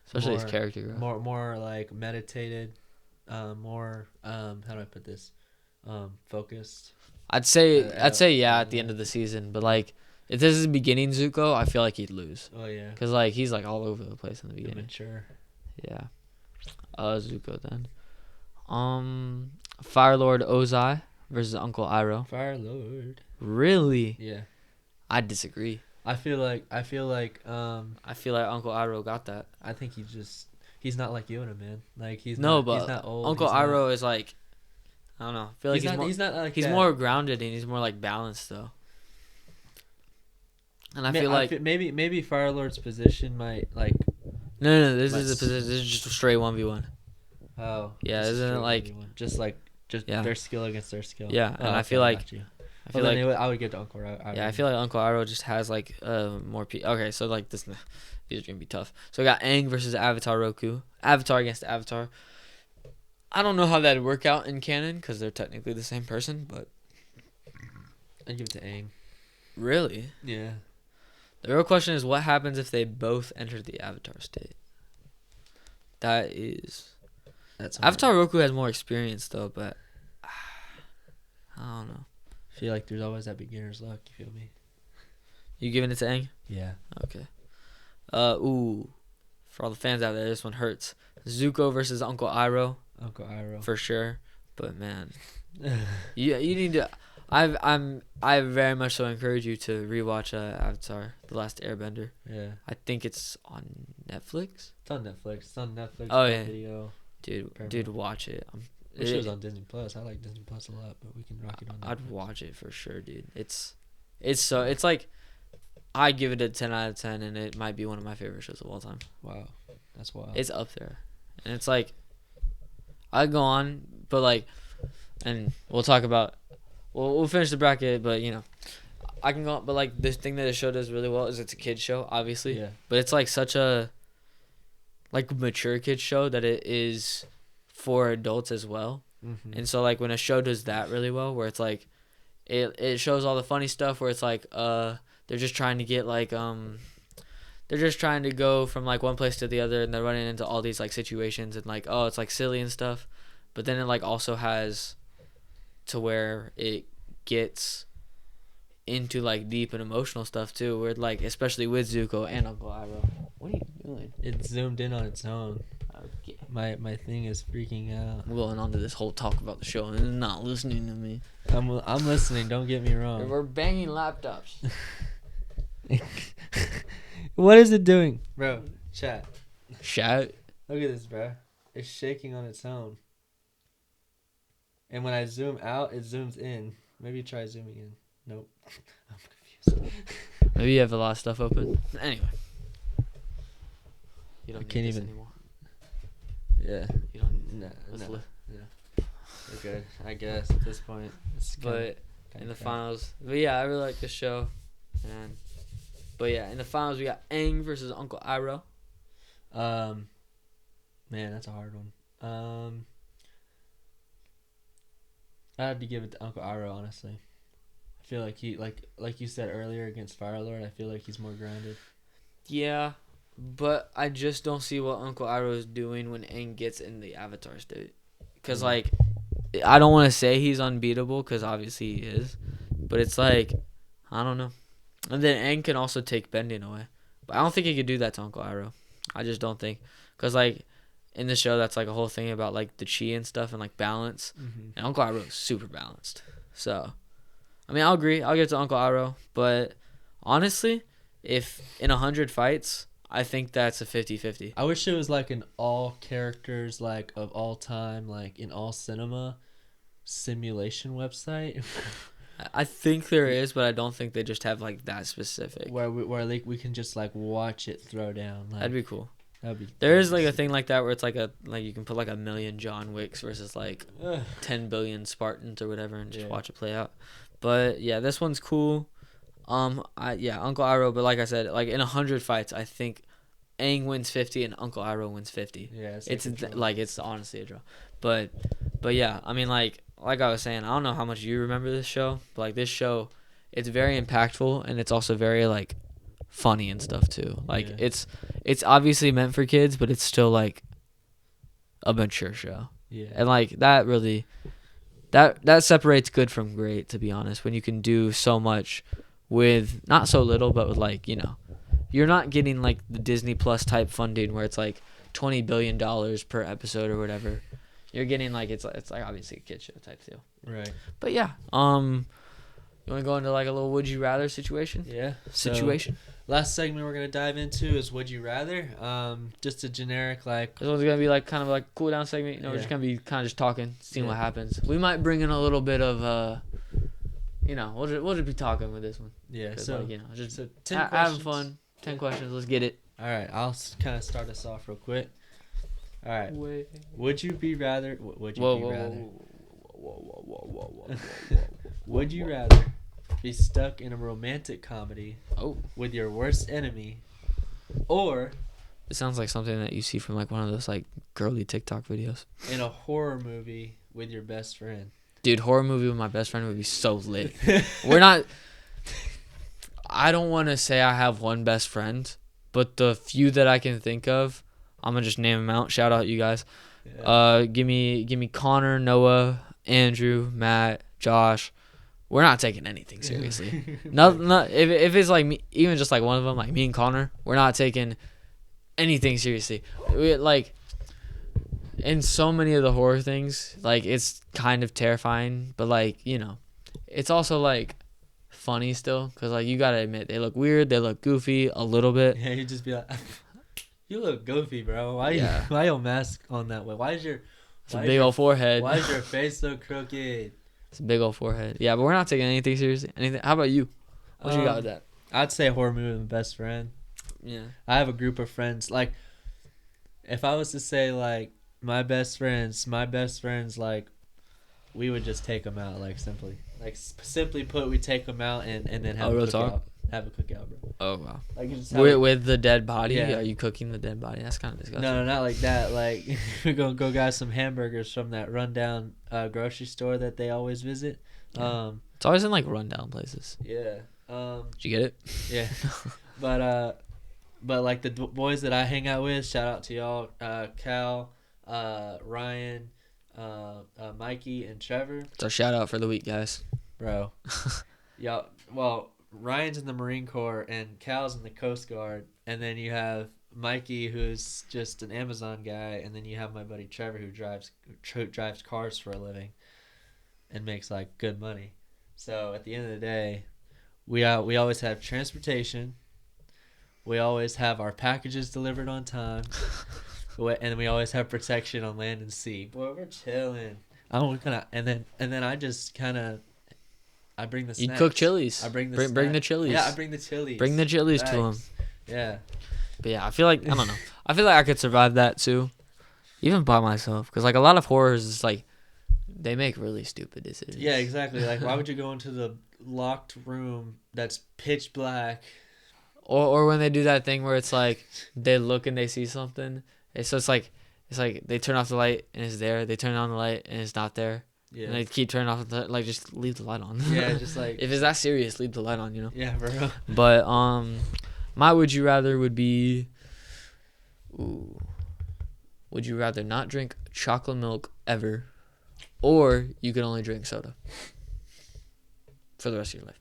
Especially his more- character growth. more like meditated, more how do I put this? Focused. I'd say yeah yeah. at the end of the season, but like if this is beginning Zuko, I feel like he'd lose Oh yeah. because like he's like all over the place in the beginning. Mature. Yeah. Zuko then. Fire Lord Ozai versus Uncle Iroh. Fire Lord. Really? Yeah. I disagree. I feel like I feel like Uncle Iroh got that. I think he's not like Yoda, man. Like he's But he's not old. Uncle he's not- Iroh is like, I don't know. I feel like he's not like he's that. more grounded and he's more like balanced though. And I feel like maybe Fire Lord's position might like no. This might is a position. This is just a straight 1v1. oh Yeah, this is isn't it true, like- everyone. just Yeah. their skill against their skill. Yeah, and I okay, feel like- got you. I feel Well, like then I would give to Uncle Iroh. yeah, I feel like Uncle Iroh just has like more. Okay, so like this, these are gonna be tough. So we got Aang versus Avatar Roku. Avatar against Avatar. I don't know how that'd work out in canon because they're technically the same person, but I'd give it to Aang. really, Yeah. the real question is what happens if they both enter the Avatar state. That's hard. Avatar Roku has more experience though, but I don't know. I feel like there's always that beginner's luck. You feel me? You giving it to Aang? Yeah. Okay. For all the fans out there, this one hurts. Zuko versus Uncle Iroh Uncle Iroh. for sure. But man, you need to. I very much so encourage you to rewatch Avatar: The Last Airbender. Yeah. I think it's on Netflix. It's on Netflix. It's on Netflix. Oh, Prime yeah. Video. Dude, watch it. Wish it was on Disney Plus. I like Disney Plus a lot, but we can rock it on. I'd Netflix. watch it for sure, dude. It's like I give it a 10 out of 10, and it might be one of my favorite shows of all time. Wow, that's wild. It's up there, and it's like I go on, but like, and we'll talk about. We'll finish the bracket, but you know, I can go on, but like this thing that the show does really well is it's a kids show, obviously. Yeah. But it's like such a like mature kids show that it is for adults as well. Mm-hmm. And so like when a show does that really well, where it's like it shows all the funny stuff where it's like they're just trying to get like they're just trying to go from like one place to the other and they're running into all these like situations and like it's like silly and stuff. But then it like also has to where it gets into like deep and emotional stuff too, where like especially with Zuko and Uncle Iroh. What are you doing? It zoomed in on its own. Okay. My thing is freaking out. I'm going on to this whole talk about the show and not listening to me. I'm listening. Don't get me wrong. We're banging laptops. What is it doing, bro? Chat. Shout. Look at this, bro. It's shaking on its own. And when I zoom out, it zooms in. Maybe try zooming in. Nope. I'm confused. Maybe you have a lot of stuff open. Anyway. You don't I can't need this even- anymore. Yeah. You don't need No. Let's No. lift. We're good. I guess at this point. It's But in the finals, but yeah, I really like this show. And but yeah, in the finals we got Aang versus Uncle Iroh. Man, that's a hard one. I had to give it to Uncle Iroh, honestly. I feel like he like you said earlier against Fire Lord. I feel like he's more grounded. Yeah, but I just don't see what Uncle Iroh is doing when Aang gets in the Avatar state. Cause like, I don't want to say he's unbeatable, cause obviously he is, but it's like I don't know. And then Aang can also take bending away. But I don't think he could do that to Uncle Iroh. I just don't think. Because, like, in the show, that's, like, a whole thing about, like, the chi and stuff and, like, balance. Mm-hmm. And Uncle Iroh is super balanced. So, I mean, I'll agree. I'll give it to Uncle Iroh. But, honestly, if in 100 fights, I think that's a 50-50. I wish it was like an all characters like of all time, like in all cinema simulation website I think there is, but I don't think they just have, like, that specific. where we can just like watch it throw down. Like, That'd be cool. that'd be. There is, like, a thing like that where it's, like, you can put, like, 1,000,000 John Wicks versus, like, Ugh. 10 billion Spartans or whatever and just Yeah. watch it play out. But, yeah, this one's cool. Uncle Iroh, but like I said, like, in 100 fights, I think Aang wins 50 and Uncle Iroh wins 50. Yeah, It's a draw. like, it's honestly a draw. But yeah, I mean, like I was saying, I don't know how much you remember this show, but, like, this show, it's very impactful and it's also very, like, funny and stuff too. Like, Yeah. it's obviously meant for kids, but it's still, like, a mature show. Yeah. And, like, that really that separates good from great, to be honest, when you can do so much with not so little, but with, like, you know, you're not getting, like, the Disney Plus type funding where it's like $20 billion per episode or whatever. You're getting, like, it's like obviously a kid show type deal. Right. But yeah, you want to go into, like, a little would you rather situation? Yeah. Situation. So, last segment we're gonna dive into is would you rather. Just a generic like. This one's gonna be, like, kind of like cool down segment. You know, we're Yeah. just gonna be kind of just talking, seeing what Yeah. happens. We might bring in a little bit of you know, we'll just be talking with this one. Yeah. 'Cause, So like, you know, just 10 having questions. fun. 10 questions. Let's get it. All right. I'll kind of start us off real quick. All right. Would you be rather? Would you be rather? Would you rather be stuck in a romantic comedy Oh, with your worst enemy, or it sounds like something that you see from, like, one of those, like, girly TikTok videos. in a horror movie with your best friend? Dude, horror movie with my best friend would be so lit. We're not. I don't want to say I have one best friend, but the few that I can think of, I'm gonna just name them out. Shout out you guys. Yeah. Give me Connor, Noah, Andrew, Matt, Josh. We're not taking anything seriously. Not if it's like me, even just like one of them, like me and Connor, we're not taking anything seriously. Like, in so many of the horror things, like, it's kind of terrifying, but, like, you know, it's also, like, funny still, because, like, you gotta admit, they look weird, they look goofy a little bit. Yeah, you'd just be like, you look goofy, bro. Yeah. Why your mask on that way? Why is your It's a big old forehead. why is your face so crooked? It's a big old forehead. Yeah, but we're not taking anything seriously. Anything? How about you? What you got with that? I'd say horror movie with my best friend. Yeah. I have a group of friends. Like, if I was to say, like, my best friends, like, we would just take them out, like, simply. Like, simply put, we take them out and then have real a cookout. talk? Have a cookout, bro. Oh wow. Like, you just have With the dead body? Yeah. Are you cooking the dead body? That's kind of disgusting. No, not like that. Like, we're going to go grab some hamburgers from that rundown grocery store that they always visit. Yeah. It's always in, like, rundown places. Yeah. Did you get it? Yeah. But like the boys that I hang out with, shout out to y'all, Cal, Ryan, Mikey, and Trevor. It's our shout out for the week, guys. Bro, y'all. Well, Ryan's in the Marine Corps and Cal's in the Coast Guard, and then you have Mikey, who's just an Amazon guy, and then you have my buddy Trevor, who drives cars for a living, and makes, like, good money. So at the end of the day, we always have transportation. We always have our packages delivered on time, and we always have protection on land and sea. Boy, we're chilling. And then I just kind of, I bring the You snacks. cook chilies. I bring the bring the chilies. Yeah, I bring the chilies. Bring the chilies to them. Thanks. Yeah. But yeah, I feel like, I don't know. I feel like I could survive that too, even by myself. Because, like, a lot of horrors, it's like, they make really stupid decisions. Yeah, exactly. Like, why would you go into the locked room that's pitch black? Or when they do that thing where it's like, they look and they see something. So it's like they turn off the light and it's there. They turn on the light and it's not there. Yeah. And they keep turning off the, like, just leave the light on. Yeah, just like. If it's that serious, leave the light on, you know? Yeah, bro. But, my would you rather would be, would you rather not drink chocolate milk ever, or you can only drink soda for the rest of your life?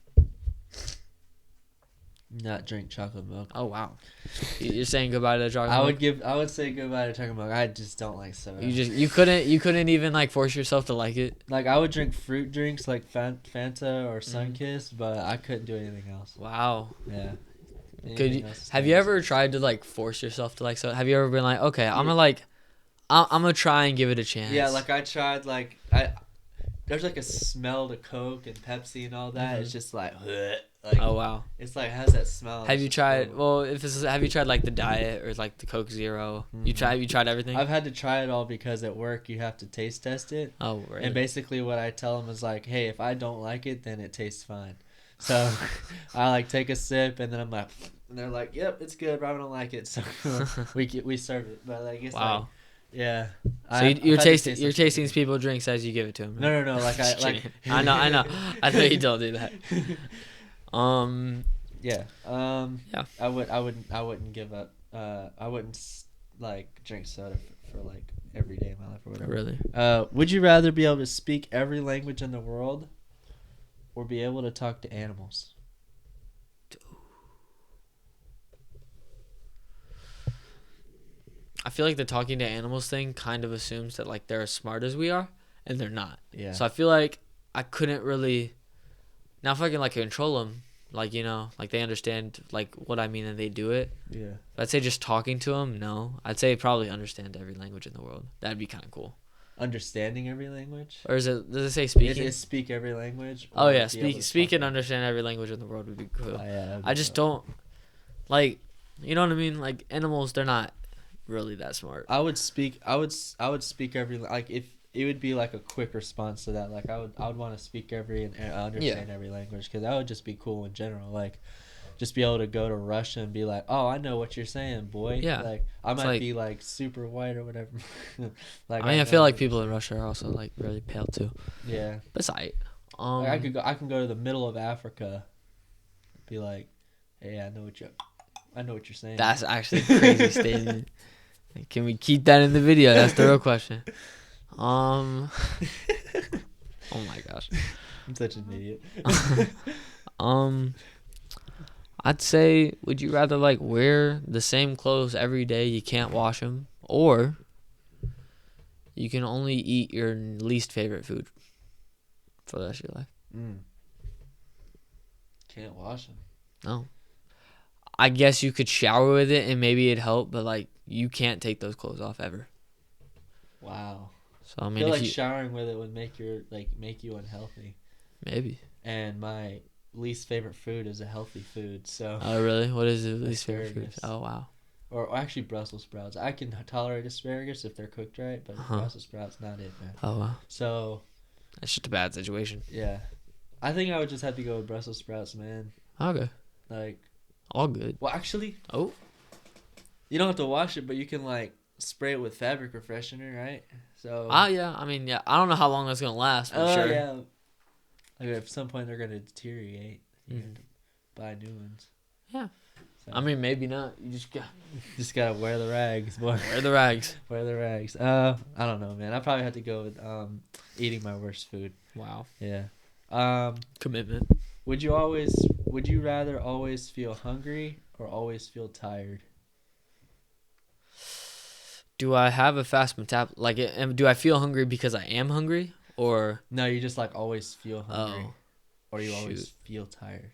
not drink chocolate milk. Oh wow, you're saying goodbye to the chocolate milk? I would say goodbye to chocolate milk. I just don't like soda. You couldn't even like force yourself to like it. Like I would drink fruit drinks like Fanta or Mhm. Sunkist, but I couldn't do anything else. Wow. Yeah. Could you have you ever tried to like force yourself to like soda? Have you ever been like, okay, I'm gonna try and give it a chance. Yeah, like I tried like I there's like a smell to Coke and Pepsi and all that. Mhm. It's just like, like Oh wow. it's like has that smell. Have It's you just tried? horrible. Well, have you tried like the diet or like the Coke Zero? Mhm. Have you tried everything? I've had to try it all because at work you have to taste test it. Oh right. And basically what I tell them is like, hey, if I don't like it, then it tastes fine. So I like take a sip and then I'm like, and they're like, yep, it's good, but I don't like it. So we serve it, but like it's Wow. like, yeah. So you're tasting these people drinks as you give it to them. No. Like I Just like. kidding. I know. I know you don't do that. Yeah. Yeah. I wouldn't give up. I wouldn't like drink soda for like every day of my life or whatever. Really. Would you rather be able to speak every language in the world, or be able to talk to animals? I feel like the talking to animals thing kind of assumes that like they're as smart as we are, and they're not. Yeah. So I feel like I couldn't really. Now if I can like control them, like like they understand like what I mean and they do it. Yeah. I'd say just talking to them, no. I'd say probably understand every language in the world. That'd be kind of cool. Understanding every language. Or does it say It speaking? is speak every language. Oh or yeah, be able to speak talk and to- understand every language in the world would be cool. Oh, yeah, that'd be I just dope. don't like, you know what I mean? Like animals, they're not really that smart. I would speak. I would speak every like if it would be like a quick response to that. Like I would want to speak every and understand every language because that would just be cool in general. Like just be able to go to Russia and be like, oh, I know what you're saying, boy. Yeah. Like I might like- be like super white or whatever. Like I mean, I know feel like what people you're in Russia are also like really pale too. saying. Yeah. But it's alright. Like I can go to the middle of Africa, be like, hey, I know what you're saying. That's actually a crazy statement. Can we keep that in the video? That's the real question. Oh my gosh. I'm such an idiot. I'd say, would you rather like wear the same clothes every day, you can't wash them, or you can only eat your least favorite food for the rest of your life? Can't wash them. No. I guess you could shower with it and maybe it'd help, but like you can't take those clothes off ever. Wow. So I I mean, feel if like you showering with it would make you unhealthy. maybe. And my least favorite food is a healthy food. So Oh really? What is your least favorite food? Asparagus. Oh wow. or actually Brussels sprouts. I can tolerate asparagus if they're cooked right, but Brussels sprouts not it, man. Oh wow. So That's just a bad situation. yeah, I think I would just have to go with Brussels sprouts, man. Okay. Like, All good. well, actually, Oh. you don't have to wash it, but you can like spray it with fabric refreshener, right? So. Yeah. I mean, yeah. I don't know how long that's gonna last, but Oh sure. yeah. Like at some point they're gonna deteriorate. You Mhm. have to buy new ones. Yeah. So, I mean, maybe not. You just gotta wear the rags, boy. wear the rags. Wear the rags. I don't know, man. I probably have to go with eating my worst food. Wow. Yeah. Commitment. Would you rather always feel hungry or always feel tired? Do I have a fast do I feel hungry because I am hungry, or No, you just like always feel hungry, oh, or you always shoot. feel tired.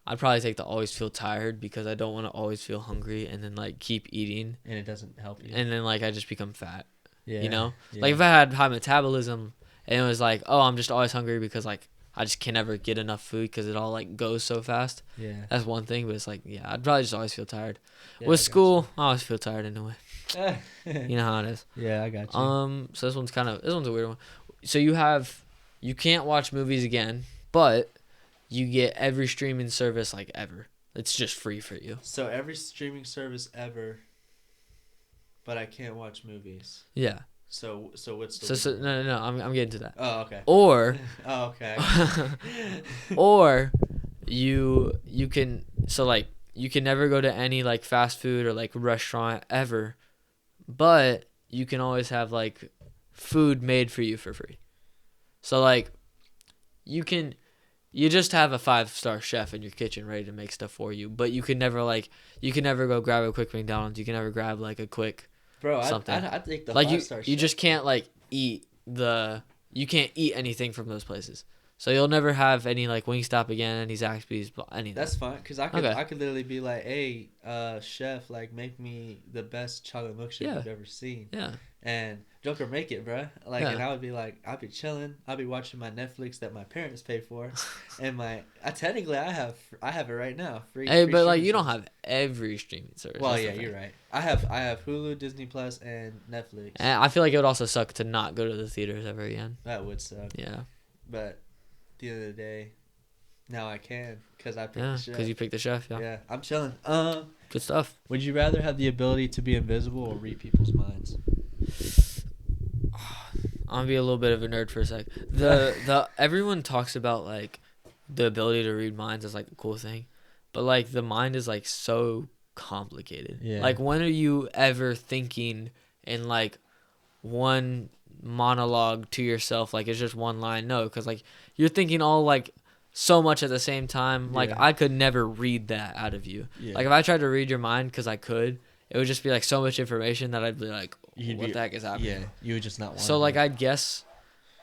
I'd probably take the always feel tired because I don't want to always feel hungry and then like keep eating And it doesn't help you. and then like I just become fat. Yeah. You know, Yeah. like if I had high metabolism and it was like, oh, I'm just always hungry because like I just can never get enough food because it all like goes so fast. Yeah. That's one thing, but it's like, yeah, I'd probably just always feel tired. Yeah, With I got school, I always feel tired anyway. you. You know how it is. Yeah, I got you. So this one's a weird one. So you can't watch movies again, but you get every streaming service like ever. It's just free for you. So every streaming service ever, but I can't watch movies. Yeah. So what's the So no, I'm getting to that. Oh, okay. Or Oh, okay. or you can you can never go to any like fast food or like restaurant ever, but you can always have like food made for you for free. So like you can You just have a 5-star chef in your kitchen ready to make stuff for you, but you can never go grab a quick McDonald's. You can never grab like a quick Bro, something. I think the Like 5-star you chef. just can't like you can't eat anything from those places. So you'll never have any like Wingstop again, any Zaxby's, anything. That's fine, because I could literally be like, hey, chef, like, make me the best chocolate milkshake Yeah. you've ever seen. Yeah. And Joker, make it, bruh. Like, Yeah. and I would be like, I'll be chilling. I'll be watching my Netflix that my parents pay for, and I have it right now. Free. Hey, free but like streaming you don't service. have every streaming service. Well, That's the yeah, thing. you're right. I have Hulu, Disney Plus, and Netflix. And I feel like it would also suck to not go to the theaters ever again. That would suck. Yeah. But at the end of the day, now I can, because I picked Yeah, the chef. because you picked the chef. Yeah. Yeah, I'm chilling. Good stuff. Would you rather have the ability to be invisible or read people's minds? I'm gonna be a little bit of a nerd for a sec. The everyone talks about like the ability to read minds as like a cool thing, but like the mind is like so complicated. Yeah. Like when are you ever thinking in like one monologue to yourself? Like it's just one line. No, because like you're thinking all like so much at the same time. Like Yeah. I could never read that out of you. Yeah. Like if I tried to read your mind because I could, it would just be like so much information that I'd be like, what the heck is happening? Yeah, you would just not want. So like I'd guess,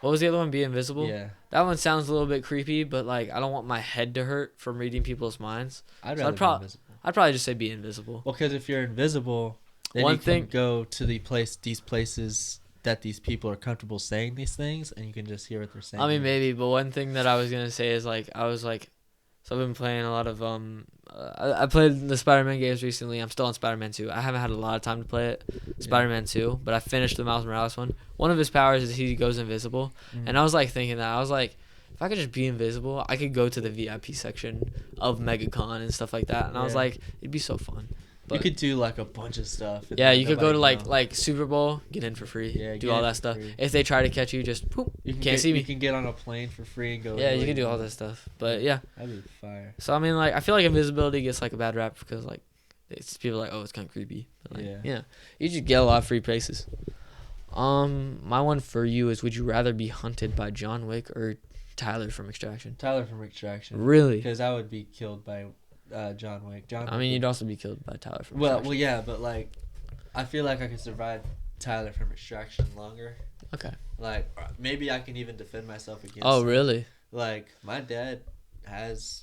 what was the other one? Be invisible. Yeah, That one sounds a little bit creepy, but like I don't want my head to hurt from reading people's minds. I'd So rather be invisible. I'd probably just say be invisible. Well, because if you're invisible, then One you can thing- go to these places that these people are comfortable saying these things, and you can just hear what they're saying. I mean maybe, but one thing that I was gonna say is like so I've been playing a lot of I played the Spider-Man games recently. I'm still on Spider-Man 2. I haven't had a lot of time to play it, Spider-Man 2, but I finished the Miles Morales one. One of his powers is he goes invisible, and I was like thinking that I was like, if I could just be invisible, I could go to the VIP section of MegaCon and stuff like that, and I was Yeah. like, it'd be so fun. you But could do like a bunch of stuff. and yeah, then you could go to nobody know. like Super Bowl, get in for free, Yeah, do get all in that for stuff. free. If they try to catch you, just poop. You can't see me. You can get on a plane for free and go. Yeah, you anywhere can do all want. that stuff. But yeah, That'd be fire. so I mean, like, I feel like invisibility gets like a bad rap because like it's people are like, oh, it's kind of creepy. But, like, Yeah. you just get a lot of free places. My one for you is: would you rather be hunted by John Wick or Tyler from Extraction? Tyler from Extraction. Really? Because I would be killed by John Wick. I mean, you'd also be killed by Tyler from Well, Extraction. yeah, but like, I feel like I could survive Tyler from Extraction longer. Okay. Like, maybe I can even defend myself against. Oh, him. really? Like, my dad has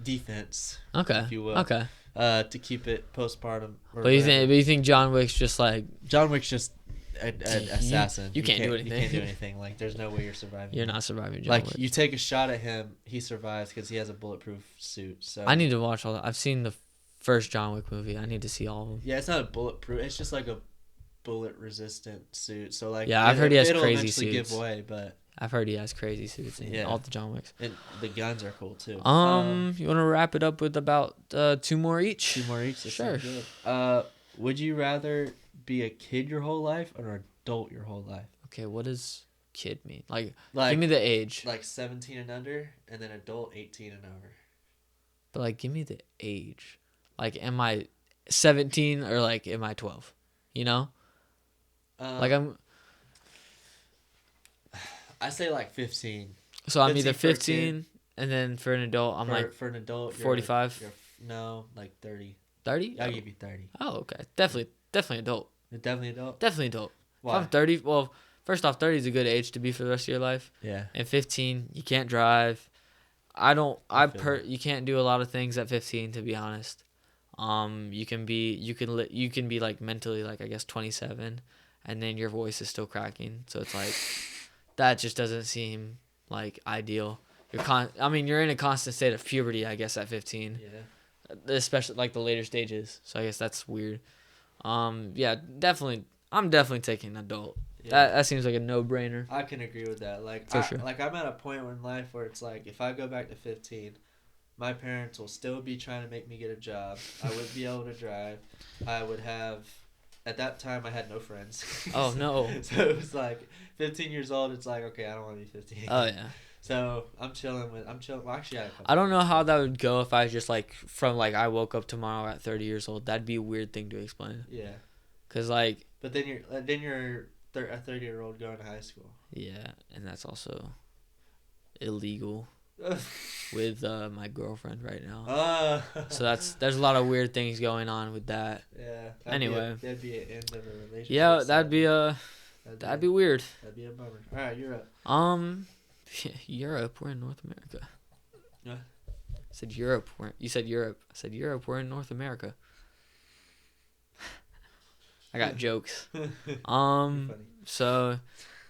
defense, Okay. if you will, Okay. to keep it postpartum. Or But you whatever. think John Wick's just like John Wick's just an assassin? you can't do You anything. can't do anything. Like, there's no way you're surviving. you're not surviving John Like, Wick? you take a shot at him, he survives because he has a bulletproof suit. So I need to watch all that. I've seen the first John Wick movie. I need to see all of them. yeah, it's not a bulletproof. It's just like a bullet resistant suit. So like, Yeah, I've heard he has it'll crazy eventually suits. give way, but I've heard he has crazy suits in Yeah. all the John Wicks. and the guns are cool too. You want to wrap it up with about 2 more each? 2 more each. That Sure. sounds good. Would you rather be a kid your whole life or an adult your whole life? Okay, what does kid mean? Like Like, give me the age. like 17 and under, and then adult 18 and over. But like give me the age. Like am I 17 or like am I 12? You know? Like I say like 15. so I'm either 15 for a kid. 15 and then for an adult I'm like For an adult, 45? No, like 30. 30? I'll give you 30. Oh, okay. Definitely adult. Definitely adult. Definitely adult. Why? If I'm 30, well, first off 30 is a good age to be for the rest of your life. Yeah. And 15, you can't drive. You can't do a lot of things at 15 to be honest. You can be like mentally like I guess 27 and then your voice is still cracking. So it's like that just doesn't seem like ideal. You're in a constant state of puberty I guess at 15. Yeah. Especially like the later stages. So I guess that's weird. Yeah, definitely I'm definitely taking adult. Yeah. That seems like a no-brainer. I can agree with that. Like, For sure. Like, I'm at a point in life where it's like, if I go back to 15, my parents will still be trying to make me get a job. I would be able to drive. I would have, at that time, I had no friends. Oh, no. So it was like, 15 years old, it's like, okay, I don't want to be 15. Oh yeah. So I'm chilling. Well, actually, I had a couple. I don't know how that would go if I just like from like I woke up tomorrow at 30 years old. That'd be a weird thing to explain. Yeah. Cause like But then you're a 30-year-old going to high school. yeah, and that's also illegal. with my girlfriend right now. So Uh, there's a lot of weird things going on with that. yeah. Anyway, that'd be an end of a relationship. yeah, sadly. that'd be weird. That'd be a bummer. All right, you're up. Europe, we're in North America. What? I said Europe. You said Europe. I said Europe. We're in North America. I got jokes. You're funny. So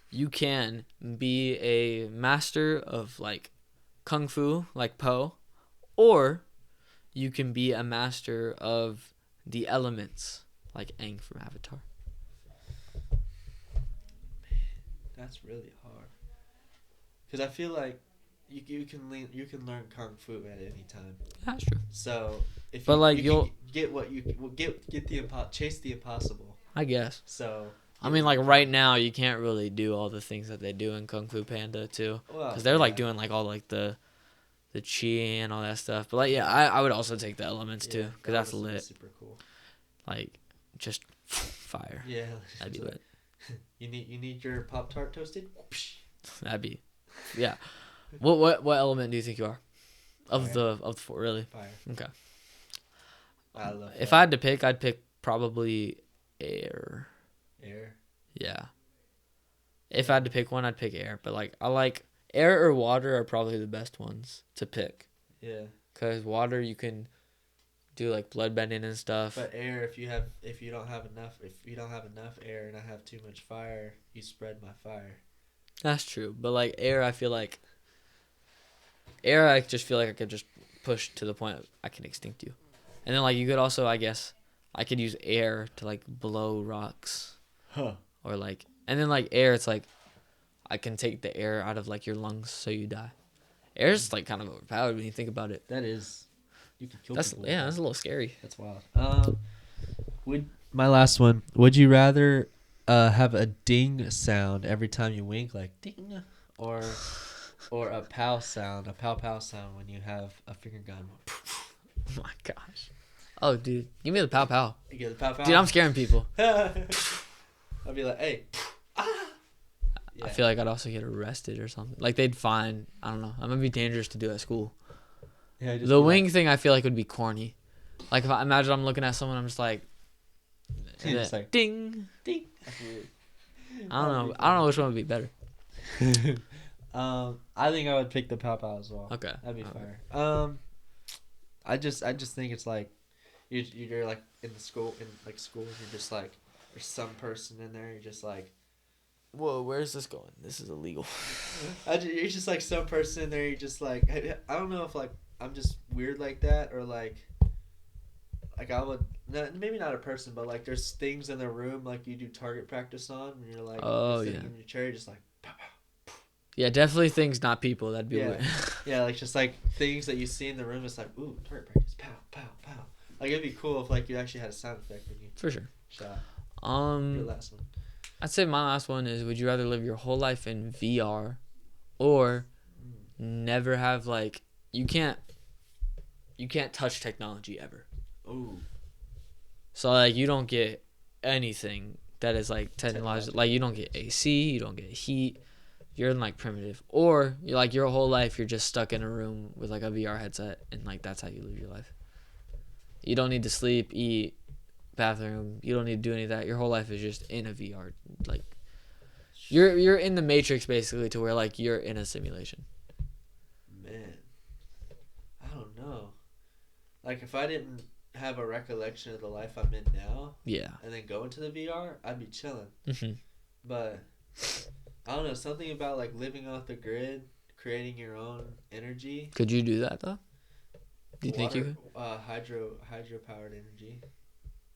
you can be a master of like kung fu, like Po, or you can be a master of the elements, like Aang from Avatar. That's really hard. Because I feel like you can learn kung fu at any time. That's true. So if But like you you'll, can get what you get chase the impossible. I guess. So I mean, like right now, you can't really do all the things that they do in Kung Fu Panda too, because they're like doing like all like the chi and all that stuff. But like, yeah, I would also take the elements too, because that's lit. Super cool. Like, just fire. Yeah, That'd be lit. You need your Pop-Tart toasted. That'd be, yeah. What element do you think you are? Of Fire. the four, really? Fire. Okay. I love. If fire. I had to pick, I'd pick probably air. Air. Yeah. If I had to pick one, I'd pick air. But like, I like air or water are probably the best ones to pick. Yeah. Cause water you can do like blood bending and stuff. But air, if you don't have enough air and I have too much fire, you spread my fire. That's true. But like air, I just feel like I could just push to the point I can extinct you. And then like you could also, I guess, I could use air to like blow rocks. Huh. Or like, and then like air, it's like I can take the air out of like your lungs so you die. Air's like kind of overpowered when you think about it. That is, you can kill That's people. yeah, that's a little scary. That's wild. My last one. Would you rather have a ding sound every time you wink, like ding, or a pow sound, sound when you have a finger gun? Oh my gosh. Oh, dude, give me the pow pow. You get the pow pow. Dude, I'm scaring people. I'd be like, hey. I feel like I'd also get arrested or something. Like they'd find, I don't know. I'm gonna be dangerous to do at school. Yeah, The wing thing, I feel like would be corny. Like if I imagine I'm looking at someone, I'm just like, just like ding. ding. I don't know which one would be better. I think I would pick the pow pow as well. Okay, that'd be fire. I just think it's like you're like in school, and you're just like there's some person in there. You're just like, whoa, where's this going? This is illegal. you're just like some person in there. You're just like, I don't know if like I'm just weird like that, or like I would maybe not a person, but like there's things in the room like you do target practice on when you're like sitting in your chair, you're just like pow, pow. Yeah, definitely things, not people. That'd be weird. Yeah, like just like things that you see in the room. It's like, ooh, target practice, pow, pow, pow. Like it'd be cool if like you actually had a sound effect when you For sure. shot. Your last one. I'd say my last one is: would you rather live your whole life in VR, or never have like you can't touch technology ever? Ooh. So like you don't get anything that is like technological. Like you don't get AC, you don't get heat. You're in like primitive, or you're like your whole life you're just stuck in a room with like a VR headset, and like that's how you live your life. You don't need to sleep, eat, bathroom. You don't need to do any of that. Your whole life is just in a VR. Like you're in the Matrix basically, to where like you're in a simulation. Man, I don't know. Like if I didn't have a recollection of the life I'm in now, and then go into the VR, I'd be chilling. Mm-hmm. But I don't know, something about like living off the grid, creating your own energy. Could you do that though? Do you think you could? Hydro powered energy.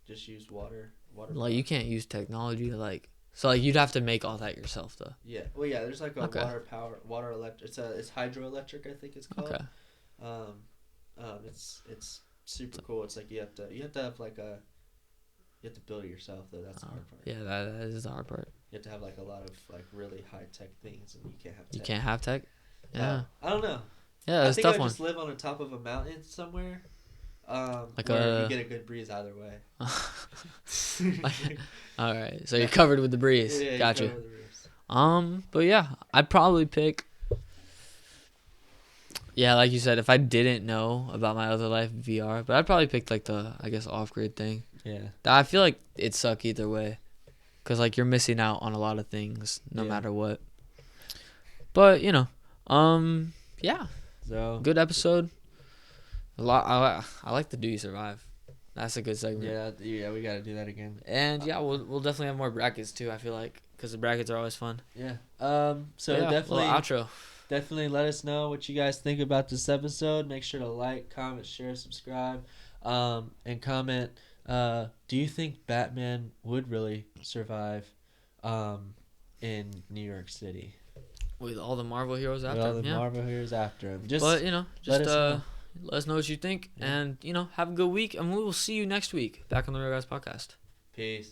Just use water. Like you can't use technology to like. So like you'd have to make all that yourself though. Yeah. Well, yeah. There's like a water electric. It's hydroelectric, I think it's called. Okay. It's super cool. It's like you have to have like you have to build it yourself though. That's the hard part. Yeah, that is the hard part. You have to have like a lot of like really high tech things, and you can't have. You can't have tech. Yeah. I don't know. Yeah, it's a tough one. I just live on the top of a mountain somewhere. Like where you get a good breeze either way. All right, so you're covered with the breeze. Yeah, gotcha. But yeah, I'd probably pick Yeah, like you said, if I didn't know about my other life VR, but I'd probably pick like the I guess off grid thing. Yeah. I feel like it'd suck either way, cause like you're missing out on a lot of things no Yeah. matter what. But yeah, So good episode. A lot. I like the Do You Survive. That's a good segment. yeah, we gotta do that again. And yeah, we'll definitely have more brackets too. I feel like because the brackets are always fun. Yeah. So But yeah, definitely little outro. definitely let us know what you guys think about this episode. Make sure to like, comment, share, subscribe, and comment. Do you think Batman would really survive in New York City? With all the Marvel heroes after With all him, the yeah. Marvel heroes after him. But let us know. let us know what you think, Yeah. and have a good week, and we will see you next week back on the Real Guys podcast. Peace.